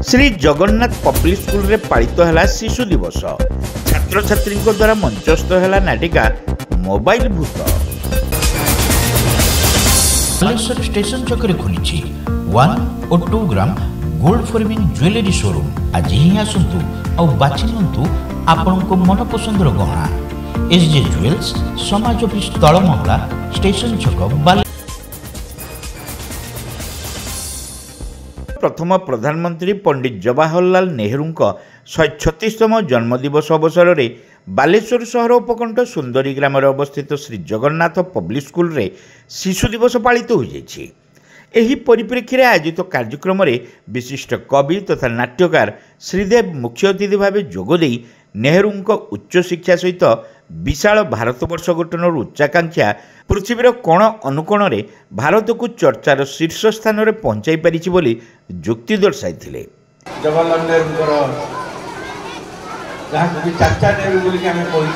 Shri Jagannath public school रे पालित है शिशु दिवस। छात्र छात्री द्वारा मंचस्थ है नाटिका मोबाइल भूत। बालेश्वर स्टेशन चौक खुली 1 और 2 gram gold forming jewellery showroom. आज ही आसतु और बाछि नियंतु आपनको मन पसंद गहना। एसजे ज्वेल्स समाज ऑफिस तल महला स्टेशन छक। प्रथम प्रधानमंत्री पंडित जवाहरलाल नेहरू 136तम जन्मदिवस अवसर में बालेश्वर सहर उपकंठ सुंदरी ग्राम अवस्थित श्री जगन्नाथ पब्लिक स्कूल रे शिशु दिवस पालित हो जाइछि। एही परिप्रेक्षी रे आयोजित कार्यक्रम में विशिष्ट कवि तथा नाट्यकार श्रीदेव मुख्य अतिथि भाव जोगदे नेहरू उच्च शिक्षा सहित विशाल भारतवर्ष गठन उच्चाकांक्षा पृथ्वीर कोण अनुकोण में भारत को चर्चार शीर्ष स्थान में पहुंचाई पारिछि बोली जुक्ति दर्शाई। जवाहरलाल नेहरू जहाँ कि चाचा नेहरू बोलिक आम कही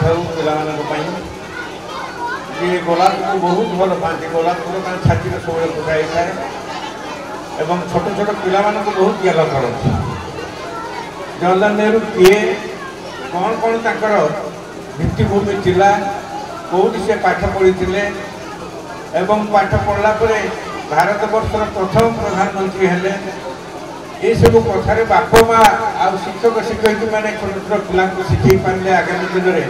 पे गोलाप को बहुत भल पाती। गोलाप फूल छाती में सब फुटाई थाए और छोट छोट पिला बहुत ज्ञान करती। जवाहरलाल नेहरू किए कौन कौन ताकर भित्तिभूमि थिला कौटी से पाठ पढ़ी एवं पाठ पढ़ला भारत वर्षर प्रथम प्रधानमंत्री हेले। ये सब कथार बाप माँ आ शिक्षक शिक्षयित्री मैंने छोट छोट पिला शिखई पारे आगामी दिन में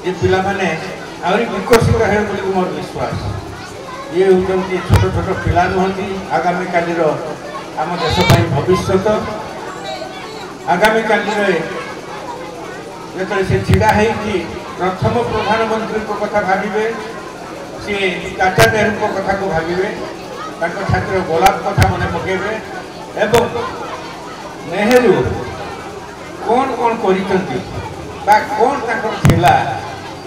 ये पिला माने आहरी विकसित है बोली मोर विश्वास। ये होती छोट छोट पिला नुहति आगामी काली आम देश भविष्य। आगामी काली जो से छिड़ा है कि प्रथम प्रधानमंत्री को कथा भावे सी चाचा नेहरू को कथा को भावे छात्र गोलाप कथा मन पकेबे एवं नेहरू कौन कौन कौन थिला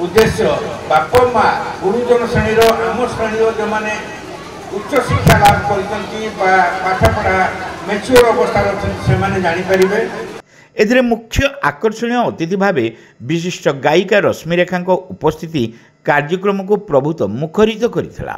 उद्देश्य बाप माँ गुरुजन श्रेणी आम श्रेणी जो मैंने उच्च शिक्षा लाभ कर पाठपढ़ा मेच्योर अवस्था से जानीपर। एथिरे मुख्य आकर्षणीय अतिथि भावे विशिष्ट गायिका रश्मिरेखा उपस्थिति कार्यक्रम को प्रभुत मुखरित करिथिला।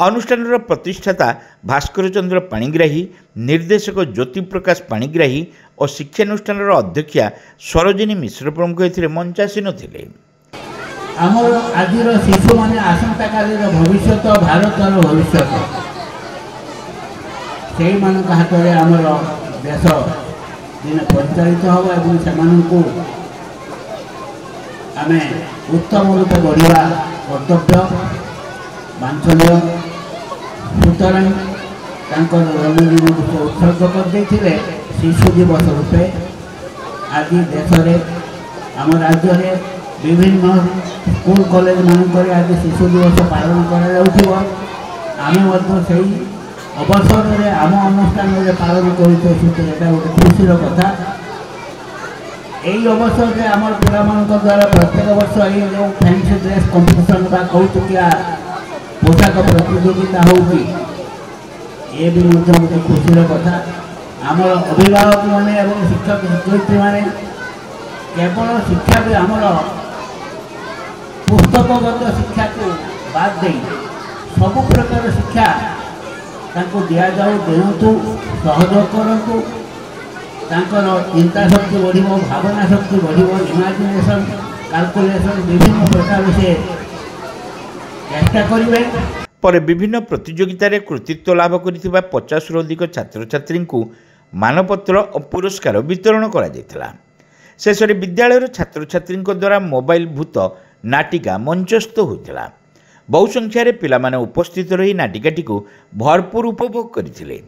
अनुष्ठान प्रतिष्ठाता भास्कर चंद्र पाणिग्राही, निर्देशक ज्योति प्रकाश पाणिग्राही और शिक्षानुष्ठान अध्यक्षा सरोजिनी मिश्र प्रमुख ए मंचासीन थे। आमर आज शिशु माने आसंता काली भविष्य भारत भविष्य से हाथ में आमर देश दिन परिचालित हम और से आम उत्तम रूप बढ़िया कर्तव्य वांछनीय। सुतरां जन्मदिन को उत्सर्ग करते शिशु दिवस रूपे आज देश में आम राज्य में विभिन्न स्कूल कॉलेज मानक आज शिशु दिवस पालन कर अवसर में आम अनुष्ठान में पालन कर गोटे खुशी कथा। यही अवसर में आम पिला द्वारा प्रत्येक वर्ष ये फैंसी ड्रेस कंपटीशन बा कौतुकिया पोशाक प्रतियोगिता होगी ये भी गोटे खुशी कथा। आम अभिभावक मैंने शिक्षक शिक्षयित्री मैंने केवल शिक्षा भी आमर पुस्तकगत शिक्षा को बाद दे सबु प्रकार शिक्षा दि जाऊ दिंतु सहयोग करूँ चिंता शक्ति बढ़ भावना शक्ति बढ़ इमाजिनेशन कैलकुलेशन विभिन्न प्रकार से चेष्टा करेंगे। पर विभिन्न प्रतियोगितार कृतित्व लाभ कर 50 अधिक छात्र छात्री मानपत्र और पुरस्कार वितरण करा। शेष में विद्यालय छात्र छात्री द्वारा मोबाइल भूत नाटिका मंचस्थ होता। बहु संख्यार पिलामाने उपस्थित रही नाटिकाटी को भरपूर उपभोग करथिले।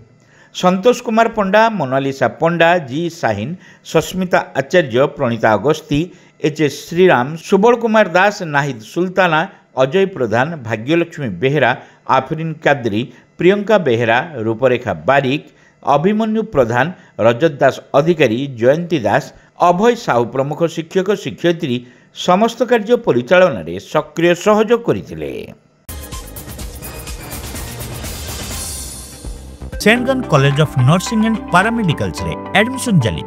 संतोष कुमार पंडा, मोनालिसा पंडा, जी साहिन, सस्मिता आचार्य, प्रणीता अगस्ती, एच.एस. श्रीराम, सुबल कुमार दास, नाहिद सुल्ताना, अजय प्रधान, भाग्यलक्ष्मी बेहेरा, आफरीन कादरी, प्रियंका बेहेरा, रूपरेखा बारिक, अभिमन्यु प्रधान, रजत दास अधिकारी, जयंती दास, अभय साहू प्रमुख शिक्षक शिक्षयित्री समस्त कार्य परिचालन में सक्रिय सहयोग करथिले। Saint John college of nursing and paramedicals रे एडमिशन चली।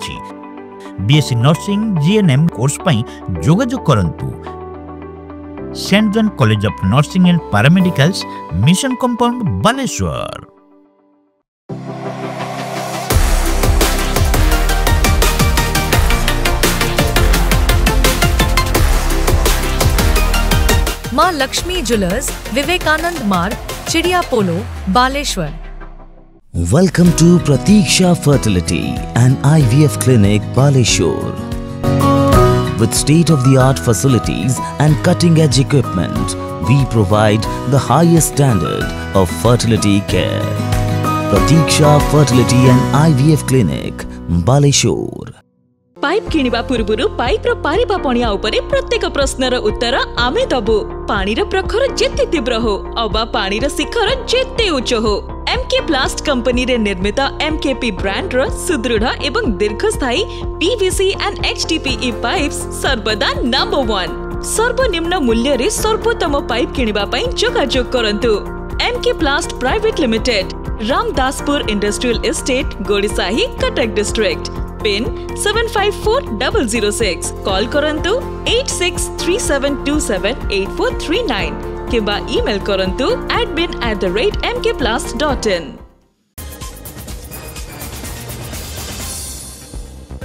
बीएससी नर्सिंग जीएनएम कोर्स पई जोगाजोग करंतु। Saint John college of nursing and paramedicals, mission compound, Baleswar. Maa Lakshmi jewellers, Vivekananda Marg, चिड़िया पोलो, Baleswar. Welcome to Pratiksha Fertility and IVF Clinic, Baleshwar. With state-of-the-art facilities and cutting-edge equipment, we provide the highest standard of fertility care. Pratiksha Fertility and IVF Clinic, Baleshwar. Pipe किनिबा पूर्वरु pipe रो पारिबा पणिया उपरे प्रत्येक प्रश्नर उत्तर आमे दबु। पानीर प्रखर जेते तीव्र हो अबा पानीर शिखर जेते उच्च हो, एमके प्लास्ट कंपनी रे निर्मित एमकेपी ब्रांड रो सुदृढ़ एवं दीर्घस्थायी पीवीसी एंड एचडीपीई पाइप्स सर्वदा नंबर 1। सर्वनिम्न मूल्य रे सर्वोत्तम पाइप किनिबा पई जोगाजोग करंतु। MK Plast private limited, Ramdaspur industrial estate, Gorisahi, Cuttack district. Pin 754006। Call करंतु 8637278439 किबा ईमेल करंतु admin@mkplast.in।